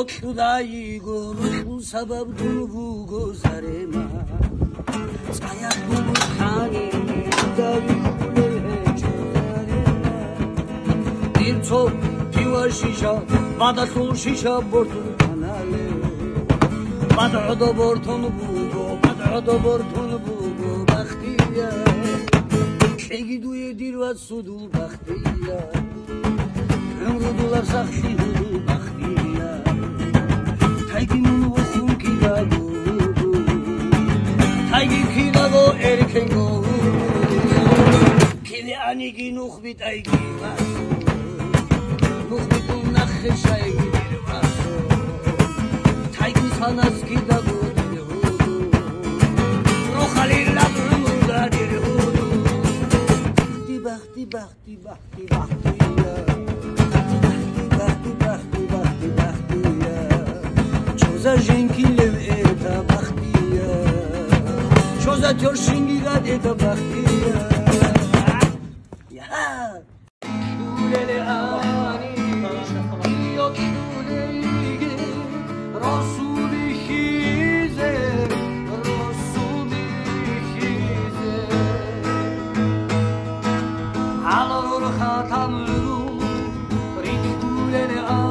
خدایی گل سبب تو بو گذره من سایت بو خانی داری گل چوزره من دیر تو پیوا شیشا بعد سول شیشا بردون کناله بعد عدا بردون بو بعد عدا بردون بو بختیه کهی دوی دیر و سودو بختیه امرو دولار سخشی هدو بختیه تایگیمون و خون کی داگو تایگی کی داگو ارکنگو کلی آنیگی نخ بی تایگی واسو نخ بی تو نخ شایگی دیر واسو تایگی ساناس کی داگو دیر هودو رو خلیل لبرمو دا دیر هودو بختی چوزا جنکی لو ایتا بختیه چوزا ترشینگی گاد ایتا بختیه دوله آنی یک دوله رسولی خیزه رسولی خیزه على خاتم رو ریت دوله